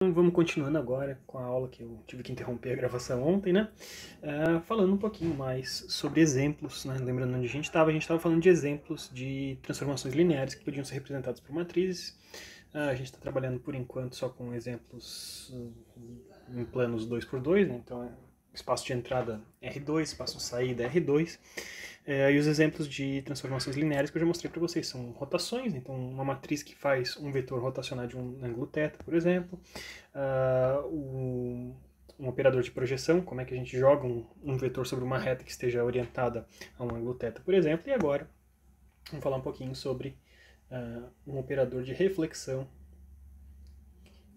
Então, vamos continuando agora com a aula que eu tive que interromper a gravação ontem, né? Falando um pouquinho mais sobre exemplos, né? Lembrando onde a gente estava falando de exemplos de transformações lineares que podiam ser representadas por matrizes. A gente está trabalhando por enquanto só com exemplos em planos 2x2, né? Então, espaço de entrada R2, espaço de saída R2. E os exemplos de transformações lineares que eu já mostrei para vocês são rotações, então uma matriz que faz um vetor rotacionar de um ângulo θ, por exemplo. Um operador de projeção, como é que a gente joga um vetor sobre uma reta que esteja orientada a um ângulo θ, por exemplo. E agora vamos falar um pouquinho sobre um operador de reflexão,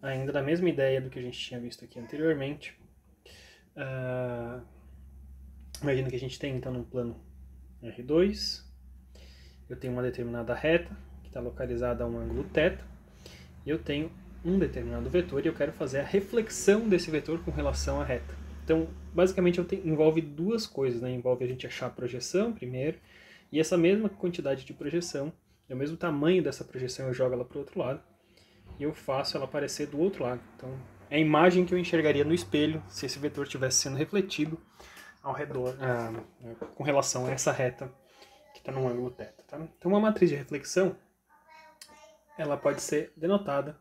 ainda da mesma ideia do que a gente tinha visto aqui anteriormente. Imagina que a gente tem então num plano R2, eu tenho uma determinada reta que está localizada a um ângulo θ, e eu tenho um determinado vetor e eu quero fazer a reflexão desse vetor com relação à reta. Então, basicamente, envolve duas coisas, né? Envolve a gente achar a projeção primeiro, e essa mesma quantidade de projeção, o mesmo tamanho dessa projeção, eu jogo ela para o outro lado, e eu faço ela aparecer do outro lado. Então, é a imagem que eu enxergaria no espelho se esse vetor estivesse sendo refletido ao redor, com relação a essa reta que está no ângulo θ. Tá? Então, uma matriz de reflexão, ela pode ser denotada,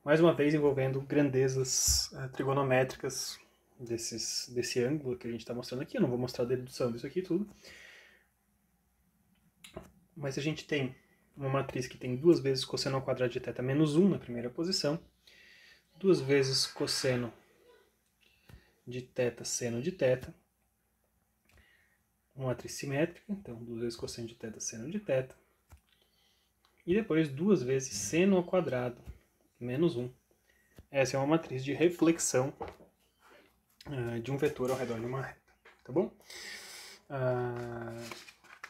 mais uma vez, envolvendo grandezas trigonométricas desse ângulo que a gente está mostrando aqui. Eu não vou mostrar a dedução disso aqui tudo. Mas a gente tem uma matriz que tem 2 vezes cosseno ao quadrado de θ menos 1 na primeira posição, 2 vezes cosseno de θ seno de θ, uma matriz simétrica, então 2 vezes cosseno de θ seno de θ, e depois 2 vezes seno ao quadrado menos 1. Essa é uma matriz de reflexão de um vetor ao redor de uma reta, tá bom?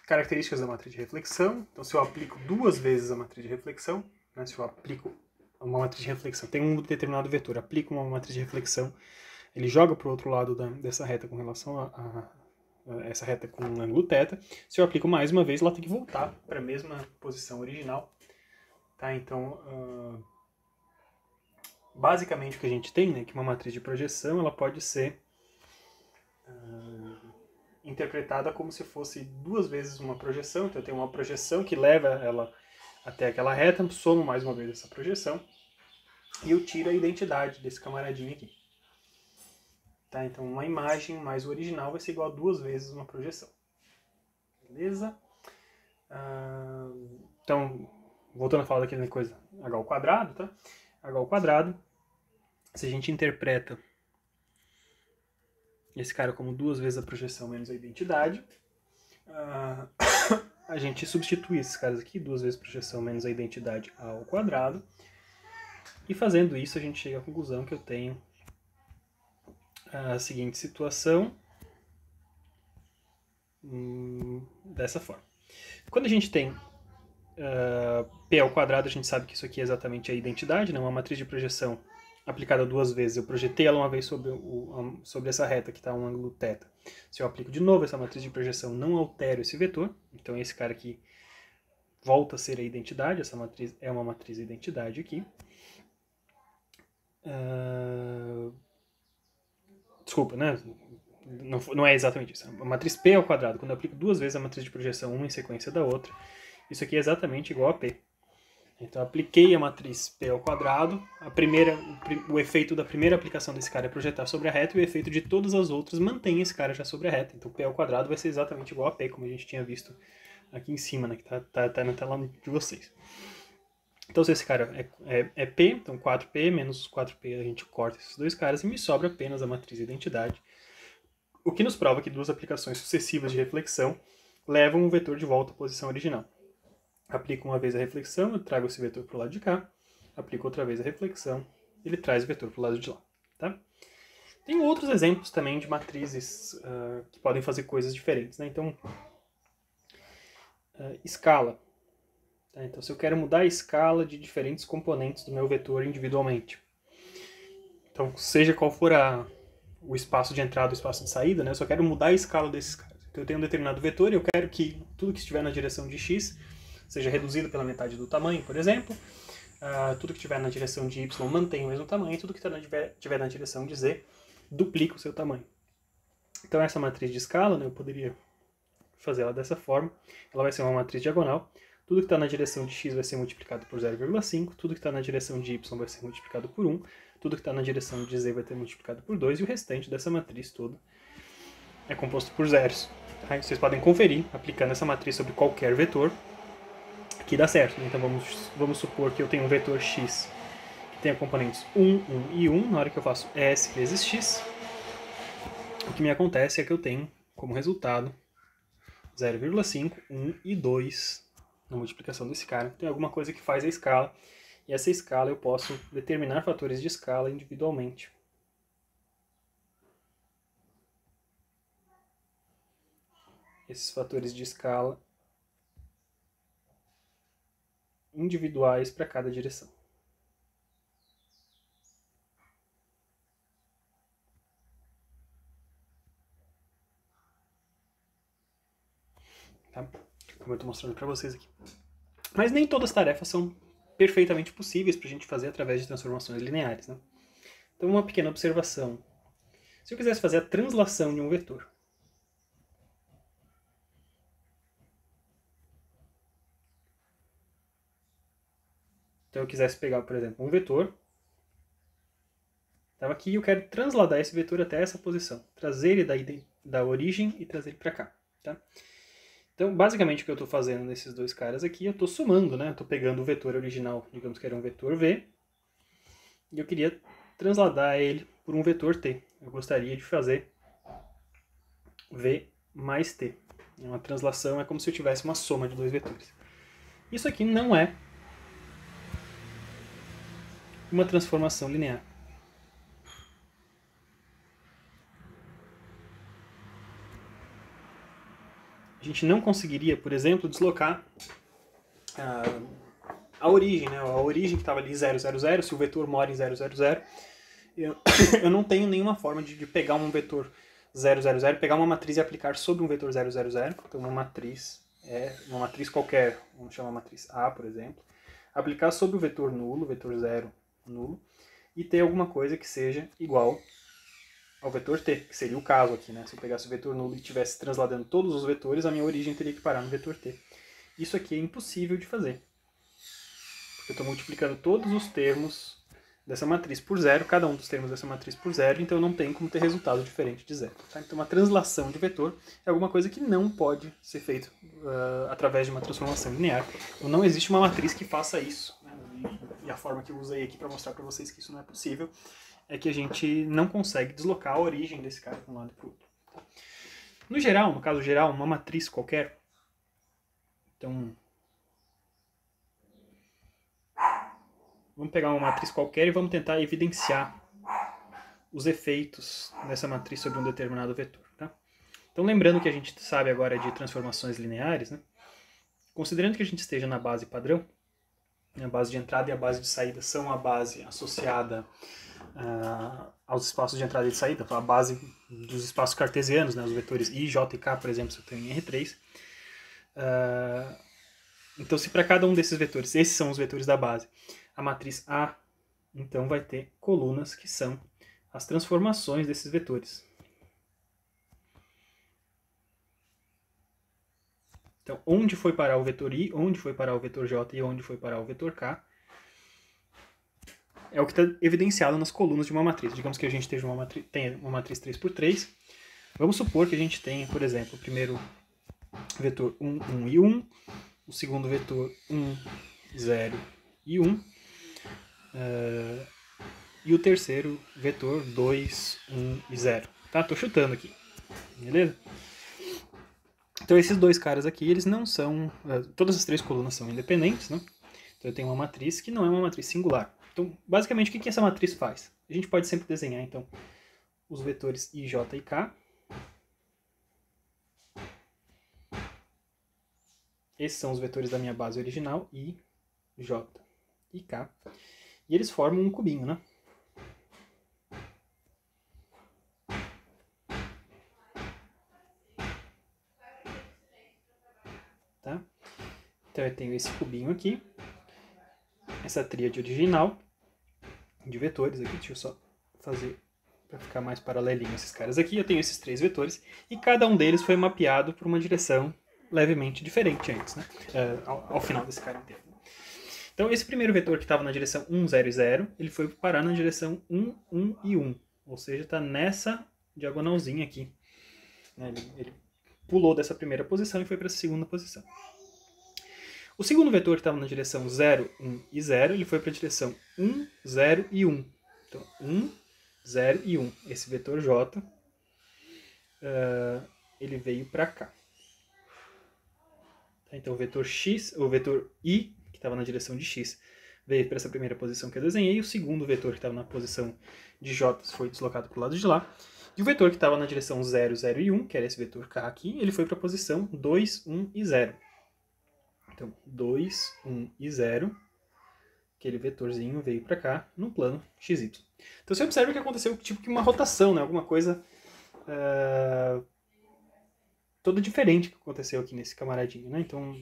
Características da matriz de reflexão. Então, se eu aplico 2 vezes a matriz de reflexão, né, se eu aplico uma matriz de reflexão, tem um determinado vetor, aplico uma matriz de reflexão, ele joga para o outro lado dessa reta com relação a essa reta com um ângulo θ. Se eu aplico mais uma vez, ela tem que voltar para a mesma posição original. Tá? Então, basicamente o que a gente tem, né, que uma matriz de projeção ela pode ser interpretada como se fosse 2 vezes uma projeção. Então eu tenho uma projeção que leva ela até aquela reta, somo mais uma vez essa projeção e eu tiro a identidade desse camaradinho aqui. Tá? Então uma imagem mais o original vai ser igual a 2 vezes uma projeção. Beleza? Então, voltando a falar daquela coisa h ao quadrado, tá? h ao quadrado, se a gente interpreta esse cara como 2 vezes a projeção menos a identidade, a gente substitui esses caras aqui, 2 vezes projeção menos a identidade ao quadrado, e fazendo isso a gente chega à conclusão que eu tenho a seguinte situação, dessa forma. Quando a gente tem p ao quadrado, a gente sabe que isso aqui é exatamente a identidade, né? Uma matriz de projeção aplicada 2 vezes, eu projetei ela uma vez sobre essa reta que está a um ângulo θ. Se eu aplico de novo essa matriz de projeção, não altero esse vetor, então esse cara aqui volta a ser a identidade, essa matriz é uma matriz identidade aqui. Desculpa, né? Não é exatamente isso. A matriz P ao quadrado, quando eu aplico 2 vezes a matriz de projeção, uma em sequência da outra, isso aqui é exatamente igual a P. Então, eu apliquei a matriz P ao quadrado, o efeito da primeira aplicação desse cara é projetar sobre a reta, e o efeito de todas as outras mantém esse cara já sobre a reta. Então, P ao quadrado vai ser exatamente igual a P, como a gente tinha visto aqui em cima, né, que tá na tela de vocês. Então, se esse cara é P, então 4P menos 4P, a gente corta esses dois caras e me sobra apenas a matriz identidade, o que nos prova que 2 aplicações sucessivas de reflexão levam o vetor de volta à posição original. Aplico uma vez a reflexão, eu trago esse vetor para o lado de cá. Aplico outra vez a reflexão, ele traz o vetor para o lado de lá. Tá? Tem outros exemplos também de matrizes que podem fazer coisas diferentes. Né? Então, escala. Tá? Então, se eu quero mudar a escala de diferentes componentes do meu vetor individualmente. Então, seja qual for o espaço de entrada e o espaço de saída, né? Eu só quero mudar a escala desses caras. Então, eu tenho um determinado vetor e eu quero que tudo que estiver na direção de x seja reduzido pela metade do tamanho, por exemplo. tudo que estiver na direção de y mantém o mesmo tamanho, e tudo que estiver na direção de z duplica o seu tamanho. Então essa matriz de escala, né, eu poderia fazer ela dessa forma. Ela vai ser uma matriz diagonal. Tudo que está na direção de x vai ser multiplicado por 0,5, tudo que está na direção de y vai ser multiplicado por 1, tudo que está na direção de z vai ter multiplicado por 2, e o restante dessa matriz toda é composto por zeros. Tá? Vocês podem conferir, aplicando essa matriz sobre qualquer vetor, que dá certo. Então vamos supor que eu tenho um vetor x que tenha componentes 1, 1 e 1. Na hora que eu faço s vezes x, o que me acontece é que eu tenho como resultado 0,5, 1 e 2 na multiplicação desse cara. Tem alguma coisa que faz a escala, e essa escala eu posso determinar fatores de escala individualmente. Esses fatores de escala individuais para cada direção. Tá? Como eu estou mostrando para vocês aqui. Mas nem todas as tarefas são perfeitamente possíveis para a gente fazer através de transformações lineares. Né? Então, uma pequena observação. Se eu quisesse fazer a translação de um vetor, então eu quisesse pegar, por exemplo, um vetor, estava aqui e eu quero transladar esse vetor até essa posição, trazer ele da origem e trazer ele para cá. Tá? Então, basicamente, o que eu estou fazendo nesses dois caras aqui, eu estou somando, né? Eu estou pegando o vetor original, digamos que era um vetor v, e eu queria transladar ele por um vetor t. Eu gostaria de fazer v mais t. Uma translação é como se eu tivesse uma soma de dois vetores. Isso aqui não é uma transformação linear. A gente não conseguiria, por exemplo, deslocar a origem, né? A origem que estava ali 0, 0, 0, se o vetor mora em 0, 0, 0, eu não tenho nenhuma forma de pegar um vetor 0, 0, 0, pegar uma matriz e aplicar sobre um vetor 0, 0, 0. Então uma matriz qualquer, vamos chamar a matriz A, por exemplo, aplicar sobre o vetor nulo, vetor 0, nulo, e ter alguma coisa que seja igual ao vetor t, que seria o caso aqui, né? Se eu pegasse o vetor nulo e estivesse transladando todos os vetores, a minha origem teria que parar no vetor t. Isso aqui é impossível de fazer. Porque eu estou multiplicando todos os termos dessa matriz por zero, cada um dos termos dessa matriz por zero, então eu não tenho como ter resultado diferente de zero. Tá? Então uma translação de vetor é alguma coisa que não pode ser feita através de uma transformação linear. Então não existe uma matriz que faça isso. Né? E a forma que eu usei aqui para mostrar para vocês que isso não é possível é que a gente não consegue deslocar a origem desse cara de um lado para o outro. No geral, no caso geral, uma matriz qualquer, então vamos pegar uma matriz qualquer e vamos tentar evidenciar os efeitos dessa matriz sobre um determinado vetor. Tá? Então lembrando que a gente sabe agora de transformações lineares, né? Considerando que a gente esteja na base padrão, a base de entrada e a base de saída são a base associada aos espaços de entrada e de saída, a base dos espaços cartesianos, né, os vetores I, J e K, por exemplo, se eu tenho em R3. Então, se para cada um desses vetores, esses são os vetores da base, a matriz A, então vai ter colunas que são as transformações desses vetores. Então, onde foi parar o vetor I, onde foi parar o vetor J e onde foi parar o vetor K, é o que está evidenciado nas colunas de uma matriz. Digamos que a gente tenha uma matriz 3x3. Vamos supor que a gente tenha, por exemplo, o primeiro vetor 1, 1 e 1, o segundo vetor 1, 0 e 1, e o terceiro vetor 2, 1 e 0. Tá? Tô chutando aqui. Beleza? Então esses dois caras aqui, eles não são... todas as três colunas são independentes, né? Então eu tenho uma matriz que não é uma matriz singular. Então, basicamente, o que essa matriz faz? A gente pode sempre desenhar, então, os vetores I, J e K. Esses são os vetores da minha base original, I, J e K. E eles formam um cubinho, né? Tá? Então eu tenho esse cubinho aqui. essa tríade original de vetores aqui. Deixa eu só fazer para ficar mais paralelinho esses caras aqui. Eu tenho esses 3 vetores e cada um deles foi mapeado por uma direção levemente diferente antes, né? Ao final desse cara inteiro. Então, esse primeiro vetor que estava na direção 1, 0 e 0, ele foi parar na direção 1, 1 e 1. Ou seja, está nessa diagonalzinha aqui. Ele pulou dessa primeira posição e foi para a segunda posição. O segundo vetor que estava na direção 0, 1 e 0, ele foi para a direção 1, 0 e 1. Então, 1, 0 e 1. Esse vetor J, ele veio para cá. Então, o vetor X, o vetor I, que estava na direção de X, veio para essa primeira posição que eu desenhei. O segundo vetor que estava na posição de J foi deslocado para o lado de lá. E o vetor que estava na direção 0, 0 e 1, que era esse vetor K aqui, ele foi para a posição 2, 1 e 0. Então, 2, 1 e 0, aquele vetorzinho veio para cá no plano XY. Então, você observa que aconteceu tipo que uma rotação, né? Alguma coisa toda diferente que aconteceu aqui nesse camaradinho, né? Então,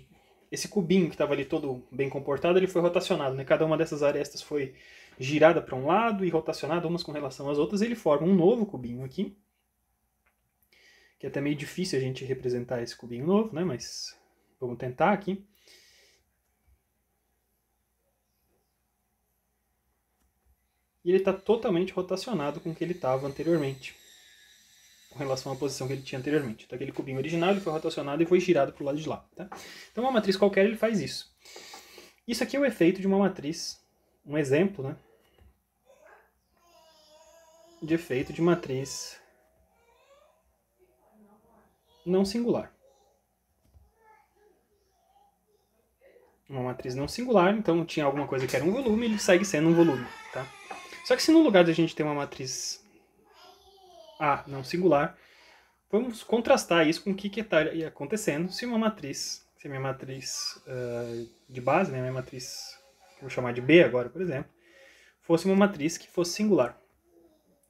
esse cubinho que estava ali todo bem comportado, ele foi rotacionado, né? Cada uma dessas arestas foi girada para um lado e rotacionada umas com relação às outras, e ele forma um novo cubinho aqui, que é até meio difícil a gente representar esse cubinho novo, né? Mas vamos tentar aqui. E ele está totalmente rotacionado com o que ele estava anteriormente, com relação à posição que ele tinha anteriormente. Então, aquele cubinho original ele foi rotacionado e foi girado para o lado de lá. Tá? Então, uma matriz qualquer ele faz isso. Isso aqui é o efeito de uma matriz, um exemplo, né, de efeito de matriz não singular. Uma matriz não singular, então tinha alguma coisa que era um volume, ele segue sendo um volume. Tá? Só que se no lugar de a gente ter uma matriz A não singular, vamos contrastar isso com o que estaria acontecendo se uma matriz, se a minha matriz de base, né, minha matriz, que eu vou chamar de B agora, por exemplo, fosse uma matriz que fosse singular.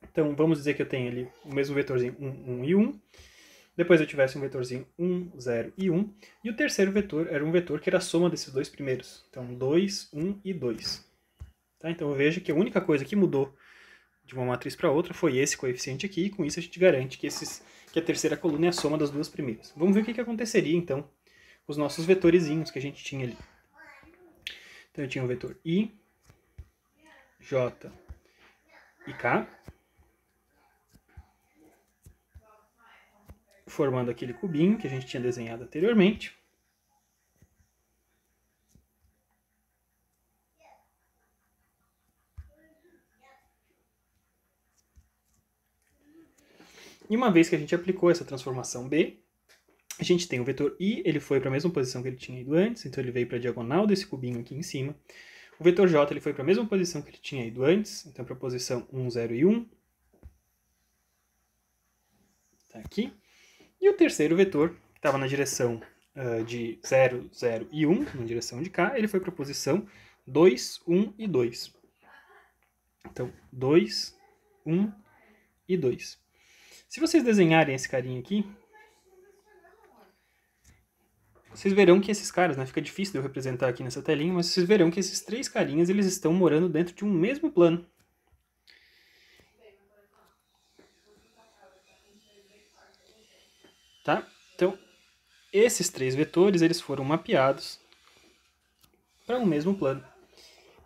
Então vamos dizer que eu tenho ali o mesmo vetorzinho 1, 1 e 1, depois eu tivesse um vetorzinho 1, 0 e 1, e o terceiro vetor era um vetor que era a soma desses dois primeiros. Então 2, 1 e 2. Tá? Então eu vejo que a única coisa que mudou de uma matriz para outra foi esse coeficiente aqui, e com isso a gente garante que, que a terceira coluna é a soma das duas primeiras. Vamos ver o que aconteceria então com os nossos vetorizinhos que a gente tinha ali. Então eu tinha o vetor I, J e K, formando aquele cubinho que a gente tinha desenhado anteriormente. E uma vez que a gente aplicou essa transformação B, a gente tem o vetor I, ele foi para a mesma posição que ele tinha ido antes, então ele veio para a diagonal desse cubinho aqui em cima. O vetor J ele foi para a mesma posição que ele tinha ido antes, então para a posição 1, 0 e 1. Tá aqui. E o terceiro vetor, que estava na direção de 0, 0 e 1, na direção de cá, ele foi para a posição 2, 1 e 2. Então, 2, 1 e 2. Se vocês desenharem esse carinha aqui, vocês verão que esses caras, né, fica difícil de eu representar aqui nessa telinha, mas vocês verão que esses três carinhas, eles estão morando dentro de um mesmo plano. Tá? Então, esses três vetores, eles foram mapeados para um mesmo plano.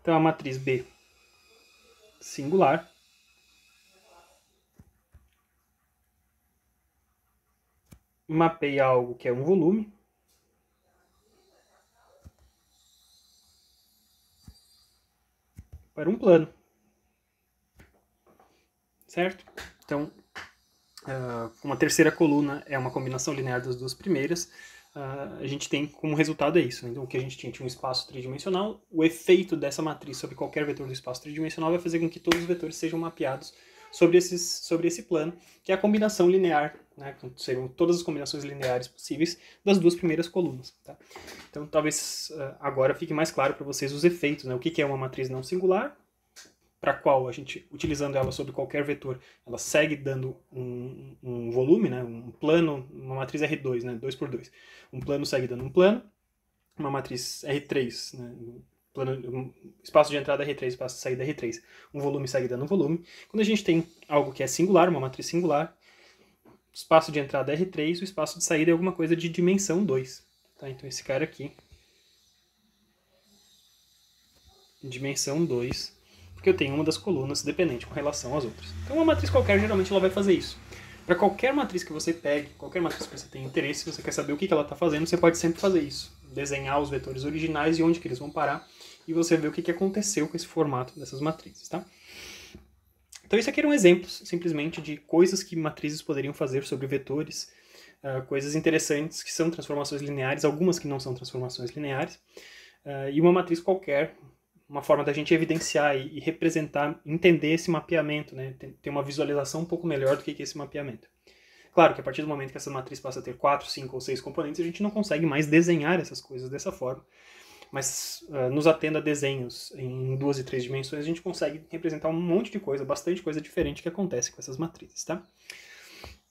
Então, a matriz B singular mapeia algo que é um volume, para um plano. Certo? Então, uma terceira coluna é uma combinação linear das duas primeiras. A gente tem como resultado é isso. Né? Então, o que a gente tinha um espaço tridimensional. O efeito dessa matriz sobre qualquer vetor do espaço tridimensional vai fazer com que todos os vetores sejam mapeados sobre esse plano, que é a combinação linear, né? Seriam todas as combinações lineares possíveis das duas primeiras colunas. Tá? Então, talvez agora fique mais claro para vocês os efeitos, né? O que é uma matriz não singular, para a qual a gente, utilizando ela sobre qualquer vetor, ela segue dando um volume, né? Um plano, uma matriz R2, né? 2 por 2. Um plano segue dando um plano, uma matriz R3, né? espaço de entrada R3, espaço de saída R3, um volume segue dando um volume. Quando a gente tem algo que é singular, uma matriz singular, o espaço de entrada é R3, o espaço de saída é alguma coisa de dimensão 2. Tá? Então esse cara aqui, dimensão 2, porque eu tenho uma das colunas dependente com relação às outras. Então uma matriz qualquer, geralmente, ela vai fazer isso. Para qualquer matriz que você pegue, qualquer matriz que você tenha interesse, se você quer saber o que ela está fazendo, você pode sempre fazer isso. Desenhar os vetores originais e onde que eles vão parar, e você vê o que aconteceu com esse formato dessas matrizes, tá? Então isso aqui eram exemplos, simplesmente, de coisas que matrizes poderiam fazer sobre vetores, coisas interessantes que são transformações lineares, algumas que não são transformações lineares, e uma matriz qualquer, uma forma da gente evidenciar e representar, entender esse mapeamento, né? Ter uma visualização um pouco melhor do que é esse mapeamento. Claro que a partir do momento que essa matriz passa a ter 4, 5 ou 6 componentes, a gente não consegue mais desenhar essas coisas dessa forma. Mas nos atendo a desenhos em 2 e 3 dimensões, a gente consegue representar um monte de coisa, bastante coisa diferente que acontece com essas matrizes, tá?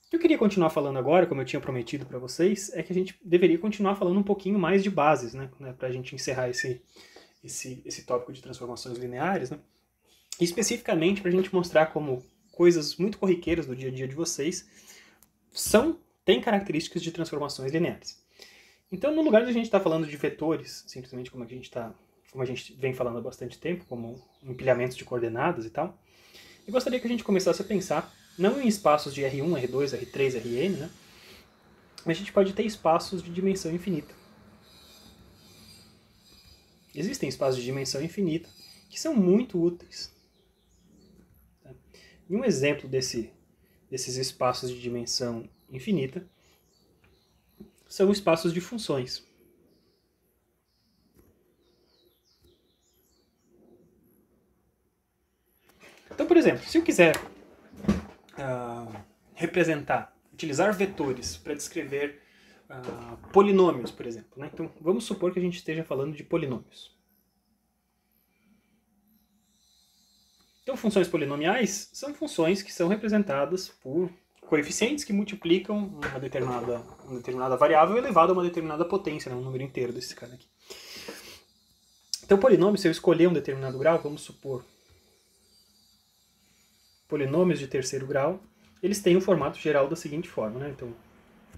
O que eu queria continuar falando agora, como eu tinha prometido para vocês, é que a gente deveria continuar falando um pouquinho mais de bases, né? Para a gente encerrar esse tópico de transformações lineares, né? E especificamente para a gente mostrar como coisas muito corriqueiras do dia a dia de vocês têm características de transformações lineares. Então, no lugar de a gente estar falando de vetores, simplesmente como a gente vem falando há bastante tempo, como empilhamentos de coordenadas e tal, eu gostaria que a gente começasse a pensar, não em espaços de R1, R2, R3, Rn, né? Mas a gente pode ter espaços de dimensão infinita. Existem espaços de dimensão infinita que são muito úteis. E um exemplo desses espaços de dimensão infinita são espaços de funções. Então, por exemplo, se eu quiser utilizar vetores para descrever polinômios, por exemplo, né? Então, vamos supor que a gente esteja falando de polinômios. Então, funções polinomiais são funções que são representadas por coeficientes que multiplicam uma determinada variável elevado a uma determinada potência, né? Um número inteiro desse cara aqui. Então, polinômio, se eu escolher um determinado grau, vamos supor polinômios de terceiro grau, eles têm o formato geral da seguinte forma, né? Então,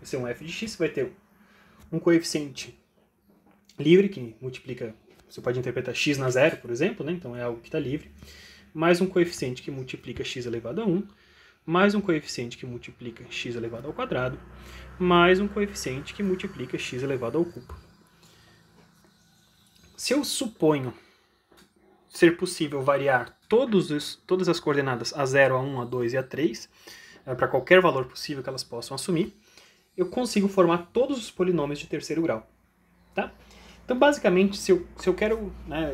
esse é um f de x, vai ter um coeficiente livre, que multiplica, você pode interpretar x na zero, por exemplo, né? Então é algo que está livre, mais um coeficiente que multiplica x elevado a 1, mais um coeficiente que multiplica x elevado ao quadrado, mais um coeficiente que multiplica x elevado ao cubo. Se eu suponho ser possível variar todas as coordenadas a 0, a 1, a 2 e a 3, para qualquer valor possível que elas possam assumir, eu consigo formar todos os polinômios de terceiro grau. Tá? Então, basicamente, se eu quero... né,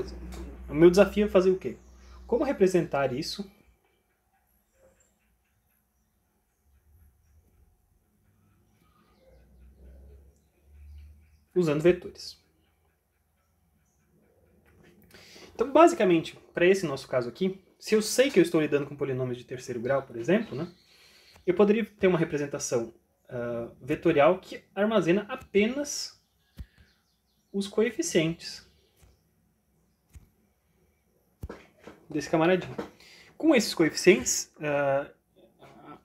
o meu desafio é fazer o quê? Como representar isso usando vetores? Então, basicamente, para esse nosso caso aqui, se eu sei que eu estou lidando com polinômios de terceiro grau, por exemplo, né, eu poderia ter uma representação vetorial que armazena apenas os coeficientes desse camaradinho. Com esses coeficientes,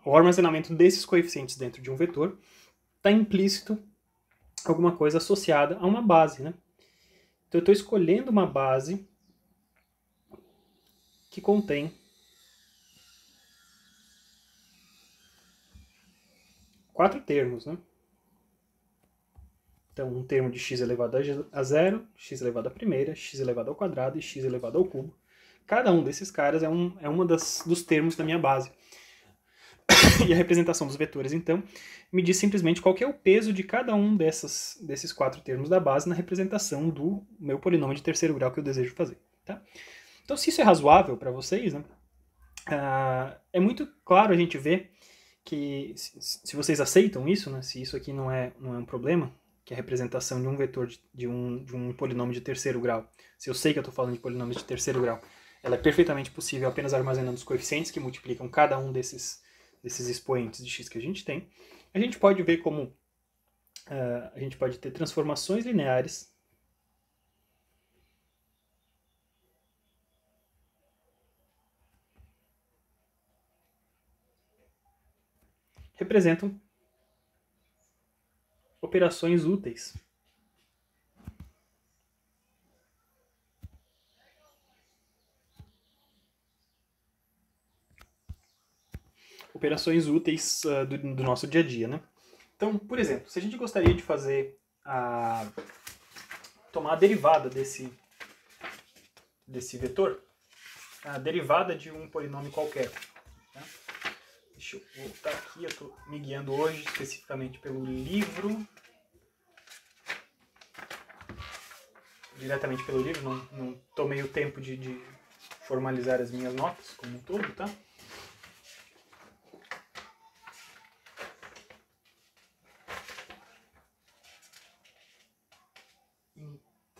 o armazenamento desses coeficientes dentro de um vetor está implícito alguma coisa associada a uma base, né? Então eu estou escolhendo uma base que contém 4 termos, né? Então, um termo de x elevado a 0, x elevado à primeira, x elevado ao quadrado e x elevado ao cubo. Cada um desses caras é uma dos termos da minha base. E a representação dos vetores, então, me diz simplesmente qual que é o peso de cada um desses 4 termos da base na representação do meu polinômio de terceiro grau que eu desejo fazer. Tá? Então, se isso é razoável para vocês, né, é muito claro a gente ver que, se vocês aceitam isso, né, se isso aqui não é um problema, que é a representação de um vetor de um polinômio de terceiro grau, se eu sei que eu estou falando de polinômios de terceiro grau, ela é perfeitamente possível apenas armazenando os coeficientes que multiplicam cada um desses expoentes de x que a gente tem, a gente pode ver como a gente pode ter transformações lineares representam operações úteis. Operações úteis do nosso dia a dia, né? Então, por exemplo, se a gente gostaria de fazer tomar a derivada desse vetor, a derivada de um polinômio qualquer. Tá? Deixa eu voltar aqui, eu estou me guiando hoje especificamente pelo livro. Diretamente pelo livro, não tomei o tempo de formalizar as minhas notas como um todo, tá?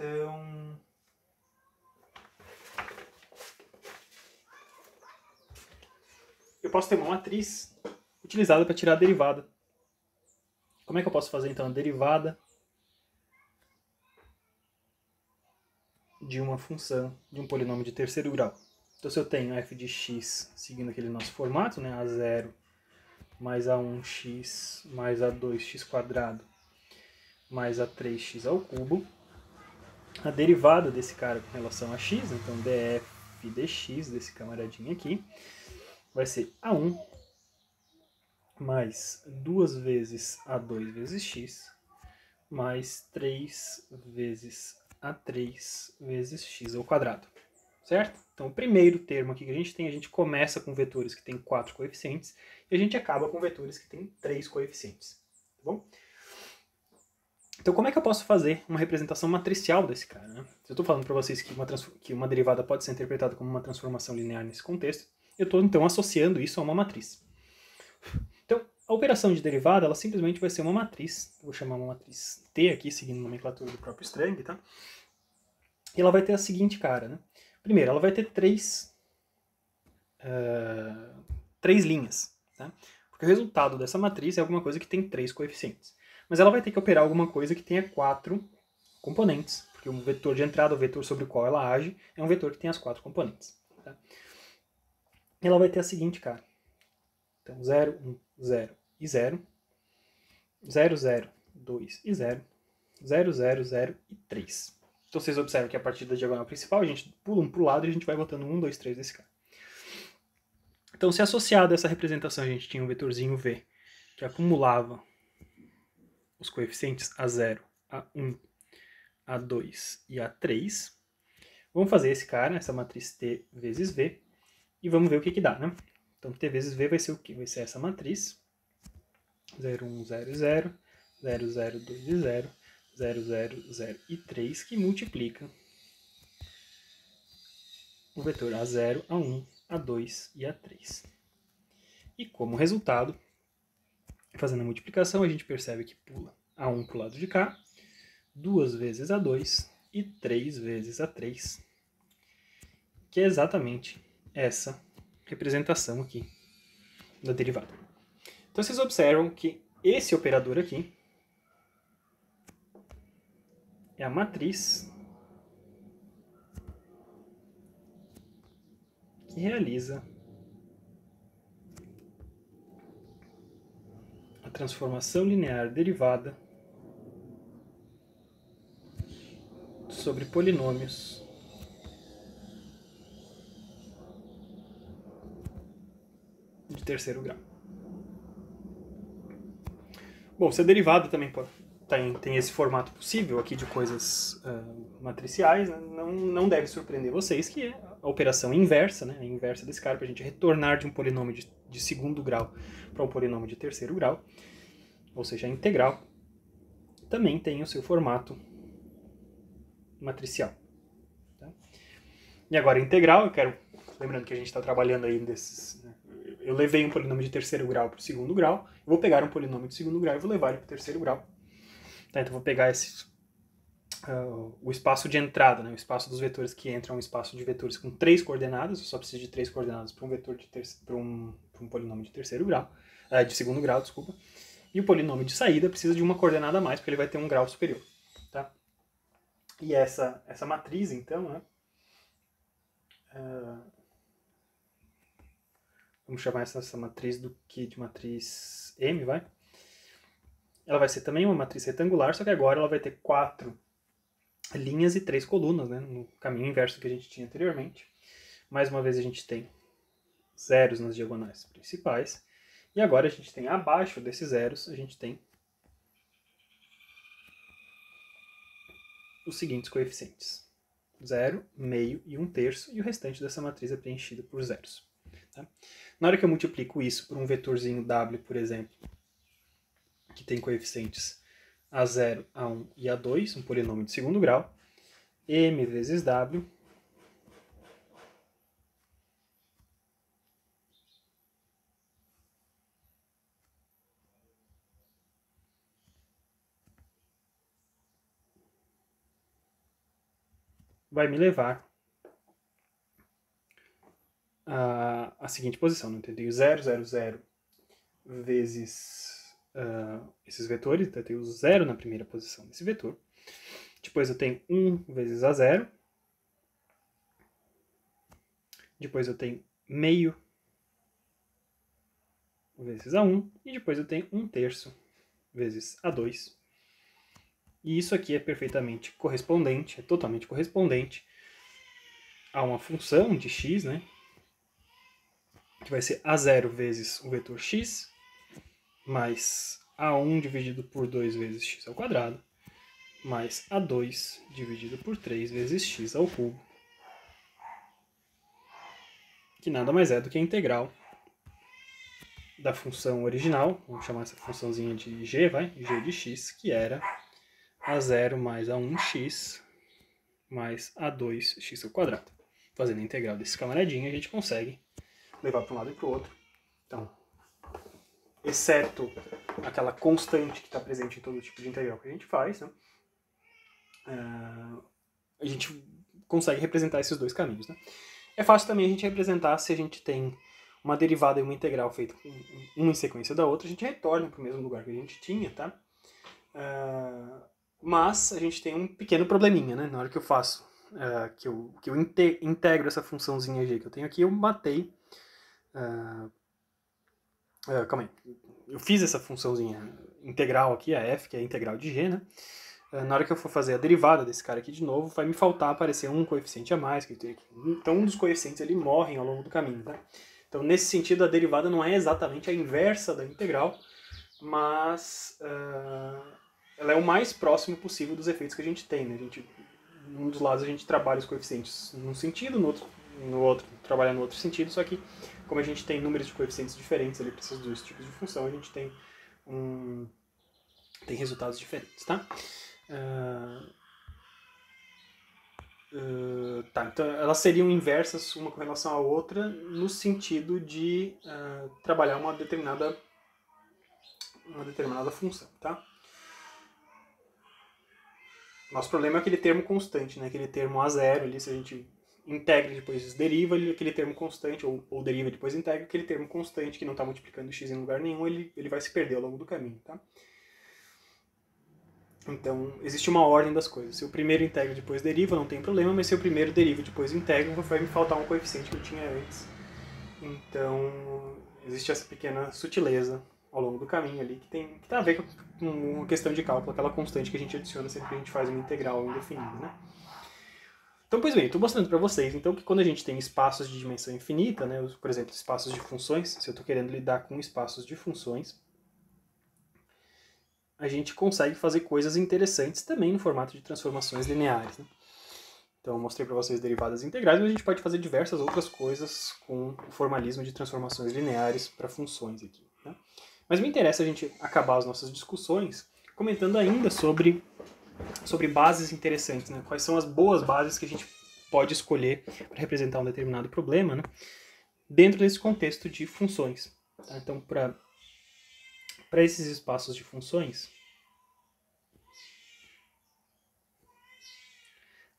Então, eu posso ter uma matriz utilizada para tirar a derivada. Como é que eu posso fazer então a derivada de uma função de um polinômio de terceiro grau? Então, se eu tenho f de x seguindo aquele nosso formato, né, a0 mais a1x mais a2x² mais a3x ao cubo, a derivada desse cara com relação a x, então df dx desse camaradinho aqui, vai ser a1 mais 2 vezes a2 vezes x mais 3 vezes a3 vezes x ao quadrado. Certo? Então, o primeiro termo aqui que a gente começa com vetores que têm 4 coeficientes e a gente acaba com vetores que têm 3 coeficientes. Tá bom? Então, como é que eu posso fazer uma representação matricial desse cara? Né? Se eu estou falando para vocês que uma derivada pode ser interpretada como uma transformação linear nesse contexto, eu estou, então, associando isso a uma matriz. Então, a operação de derivada, ela simplesmente vai ser uma matriz. Eu vou chamar uma matriz T aqui, seguindo a nomenclatura do próprio Strang, tá? E ela vai ter a seguinte cara, né? Primeiro, ela vai ter três linhas, tá? Porque o resultado dessa matriz é alguma coisa que tem 3 coeficientes. Mas ela vai ter que operar alguma coisa que tenha 4 componentes, porque o vetor de entrada, o vetor sobre o qual ela age, é um vetor que tem as 4 componentes. Tá? E ela vai ter a seguinte cara. Então, 0, 1, 0 e 0, 0, 0, 2 e 0, 0, 0, 0 e 3. Então vocês observam que a partir da diagonal principal a gente pula um para o lado e a gente vai botando 1, 2, 3 desse cara. Então, se associado a essa representação a gente tinha um vetorzinho V que acumulava os coeficientes A0, A1, A2 e A3, vamos fazer esse cara, essa matriz T vezes V, e vamos ver o que dá, né? Então, T vezes V vai ser o quê? Vai ser essa matriz, 0, 1, 0, 0, 0, 0, 2 e 0, 0, 0, 0 e 3, que multiplica o vetor A0, A1, A2 e A3. E como resultado, fazendo a multiplicação, a gente percebe que pula A1 para o lado de cá, 2 vezes A2 e 3 vezes A3, que é exatamente essa representação aqui da derivada. Então vocês observam que esse operador aqui é a matriz que realiza a transformação linear derivada sobre polinômios de terceiro grau. Bom, se a derivada também tem esse formato possível aqui de coisas matriciais, né, não deve surpreender vocês que é a operação inversa, né, a inversa desse cara, para a gente retornar de um polinômio de segundo grau para um polinômio de terceiro grau, ou seja, a integral, também tem o seu formato matricial. Tá? E agora a integral, lembrando que a gente está trabalhando aí desses... Né, eu levei um polinômio de terceiro grau para o segundo grau, eu vou pegar um polinômio de segundo grau e vou levar ele para o terceiro grau. Tá, então eu vou pegar o espaço de entrada, né, o espaço dos vetores que entram é um espaço de vetores com 3 coordenadas, eu só preciso de 3 coordenadas para um vetor para um polinômio de terceiro grau, de segundo grau, desculpa. E o polinômio de saída precisa de uma coordenada a mais, porque ele vai ter um grau superior. Tá? E essa matriz, então, né, vamos chamar essa matriz do Q de matriz M, vai? Ela vai ser também uma matriz retangular, só que agora ela vai ter 4 linhas e 3 colunas, né? No caminho inverso que a gente tinha anteriormente. Mais uma vez a gente tem zeros nas diagonais principais. E agora a gente tem abaixo desses zeros, a gente tem os seguintes coeficientes: 0, meio e 1/3, e o restante dessa matriz é preenchido por zeros. Tá? Na hora que eu multiplico isso por um vetorzinho W, por exemplo, que tem coeficientes A0, A1 e A2, um polinômio de segundo grau, M vezes W vai me levar a seguinte posição. Então, eu tenho 0, 0, 0 vezes esses vetores. Então, eu tenho 0 na primeira posição desse vetor. Depois eu tenho 1 vezes A0. Depois eu tenho meio vezes A1. E depois eu tenho 1/3 vezes A2. E isso aqui é perfeitamente correspondente, é totalmente correspondente a uma função de x, né? Que vai ser A0 vezes o vetor x, mais A1 dividido por 2 vezes x ao quadrado, mais A2 dividido por 3 vezes x ao cubo, que nada mais é do que a integral da função original, vamos chamar essa funçãozinha de g, g de x, que era A0 mais A1x mais A2x ao quadrado. Fazendo a integral desse camaradinho, a gente consegue levar para um lado e para o outro. Então, exceto aquela constante que está presente em todo tipo de integral que a gente faz, né? A gente consegue representar esses dois caminhos. Né? É fácil também a gente representar se a gente tem uma derivada e uma integral feita uma em sequência da outra, a gente retorna para o mesmo lugar que a gente tinha, tá? Mas a gente tem um pequeno probleminha, né? Na hora que eu faço, que eu integro essa funçãozinha g que eu tenho aqui, eu matei... calma aí. Eu fiz essa funçãozinha integral aqui, a f, que é a integral de g, né? Na hora que eu for fazer a derivada desse cara aqui de novo, vai me faltar aparecer um coeficiente a mais que eu tenho aqui. Então um dos coeficientes ali morrem ao longo do caminho, tá? Então nesse sentido a derivada não é exatamente a inversa da integral, mas ela é o mais próximo possível dos efeitos que a gente tem, né? Num dos lados a gente trabalha os coeficientes num sentido, no outro trabalha no outro sentido, só que como a gente tem números de coeficientes diferentes ali para esses dois tipos de função, a gente tem resultados diferentes, tá? Tá, então elas seriam inversas uma com relação à outra no sentido de trabalhar uma determinada função, tá? Nosso problema é aquele termo constante, né? Aquele termo A0 ali, se a gente integra e depois deriva, aquele termo constante, ou deriva e depois integra, aquele termo constante que não está multiplicando x em lugar nenhum, ele vai se perder ao longo do caminho, tá? Então, existe uma ordem das coisas. Se eu primeiro integro e depois deriva, não tem problema, mas se eu primeiro derivo e depois integro, vai me faltar um coeficiente que eu tinha antes. Então, existe essa pequena sutileza ao longo do caminho ali, que tem a ver com uma questão de cálculo, aquela constante que a gente adiciona sempre que a gente faz uma integral indefinida, né? Então, pois bem, eu estou mostrando para vocês então, que quando a gente tem espaços de dimensão infinita, né, por exemplo, espaços de funções, se eu estou querendo lidar com espaços de funções, a gente consegue fazer coisas interessantes também no formato de transformações lineares. Né? Então, eu mostrei para vocês derivadas integrais, mas a gente pode fazer diversas outras coisas com o formalismo de transformações lineares para funções aqui. Né? Mas me interessa a gente acabar as nossas discussões comentando ainda sobre bases interessantes, né? Quais são as boas bases que a gente pode escolher para representar um determinado problema, né? Dentro desse contexto de funções. Tá? Então, para esses espaços de funções,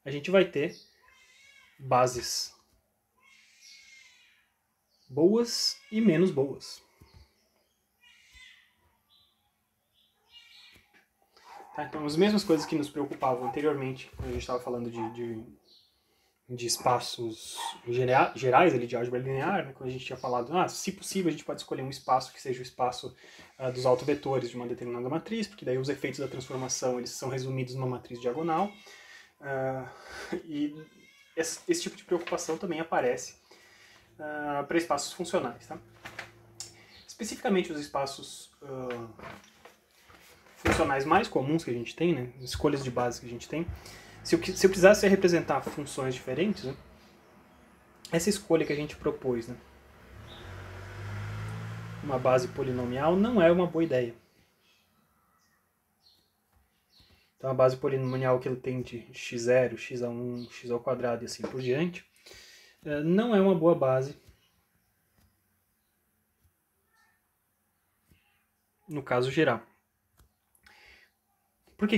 a gente vai ter bases boas e menos boas. Tá? Então, as mesmas coisas que nos preocupavam anteriormente, quando a gente estava falando de espaços gerais ali de álgebra linear, né, quando a gente tinha falado, se possível a gente pode escolher um espaço que seja o espaço dos autovetores de uma determinada matriz, porque daí os efeitos da transformação eles são resumidos numa matriz diagonal. E esse tipo de preocupação também aparece para espaços funcionais. Tá? Especificamente os espaços funcionais mais comuns que a gente tem, né, escolhas de base que a gente tem, se eu precisasse representar funções diferentes, né, essa escolha que a gente propôs, né, uma base polinomial, não é uma boa ideia. Então a base polinomial que ele tem de x0, x1, x ao quadrado e assim por diante, não é uma boa base no caso geral. Por que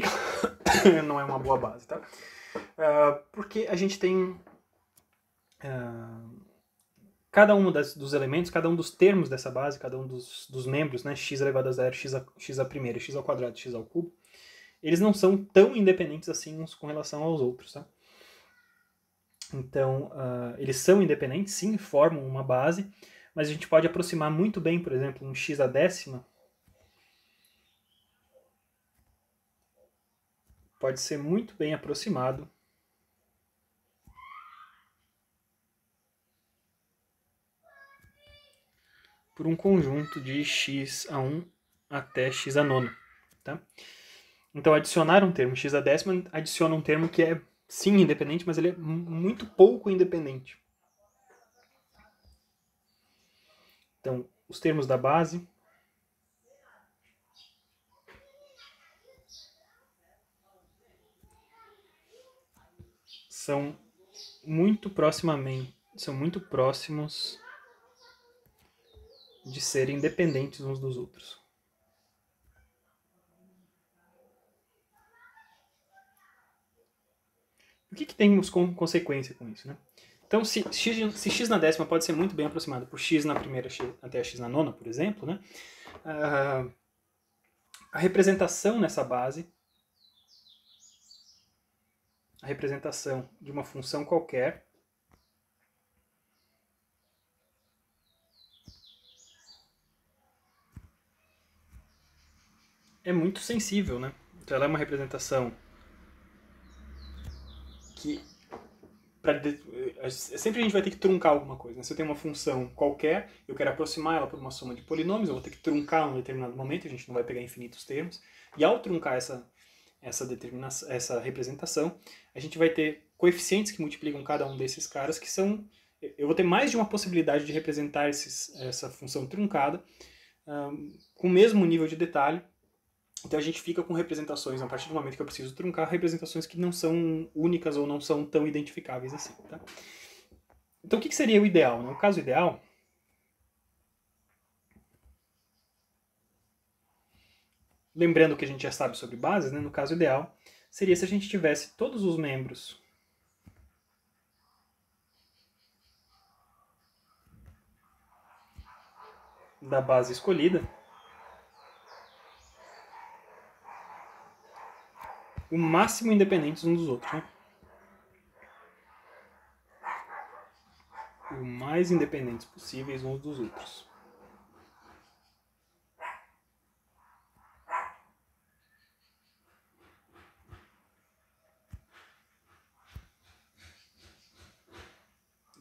não é uma boa base? Tá? Porque a gente tem cada um dos elementos, cada um dos termos dessa base, cada um dos membros, né, x elevado a zero, x a primeira, x ao quadrado, x ao cubo, eles não são tão independentes assim uns com relação aos outros. Tá? Então, eles são independentes, sim, formam uma base, mas a gente pode aproximar muito bem, por exemplo, um x a décima, pode ser muito bem aproximado por um conjunto de x a 1 até x a nona. Tá? Então, adicionar um termo x a décima adiciona um termo que é, sim, independente, mas ele é muito pouco independente. Então, os termos da base são muito próximos de serem independentes uns dos outros. O que temos como consequência com isso? Né? Então, se x na décima pode ser muito bem aproximado por x na primeira até x na nona, por exemplo, né? A representação nessa base, a representação de uma função qualquer, é muito sensível, né? Então ela é uma representação que sempre a gente vai ter que truncar alguma coisa. Né? Se eu tenho uma função qualquer, eu quero aproximar ela por uma soma de polinômios, eu vou ter que truncar em um determinado momento, a gente não vai pegar infinitos termos, e ao truncar essa representação, a gente vai ter coeficientes que multiplicam cada um desses caras, que são... Eu vou ter mais de uma possibilidade de representar essa função truncada com o mesmo nível de detalhe. Então a gente fica com representações, a partir do momento que eu preciso truncar, representações que não são únicas ou não são tão identificáveis assim. Tá? Então o que seria o ideal? No caso ideal, lembrando que a gente já sabe sobre bases, né? No caso ideal, seria se a gente tivesse todos os membros da base escolhida o máximo independentes uns dos outros. Né? O mais independentes possíveis uns dos outros.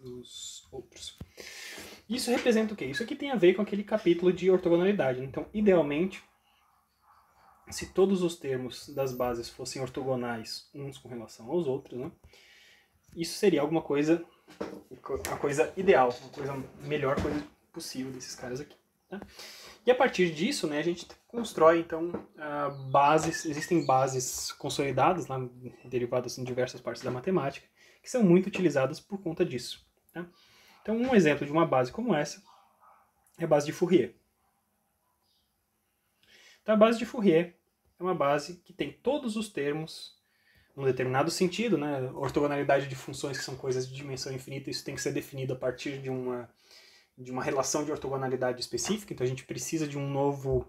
Dos outros. Isso representa o quê? Isso aqui tem a ver com aquele capítulo de ortogonalidade. Então, idealmente, se todos os termos das bases fossem ortogonais uns com relação aos outros, né, isso seria alguma coisa, a coisa ideal, a melhor coisa possível desses caras aqui. Tá? E a partir disso, né, a gente constrói, então, bases, existem bases consolidadas, lá, derivadas em diversas partes da matemática, que são muito utilizadas por conta disso. Tá? Então, um exemplo de uma base como essa é a base de Fourier. Então, a base de Fourier é uma base que tem todos os termos num determinado sentido, né? Ortogonalidade de funções que são coisas de dimensão infinita, isso tem que ser definido a partir de uma relação de ortogonalidade específica, então a gente precisa de um novo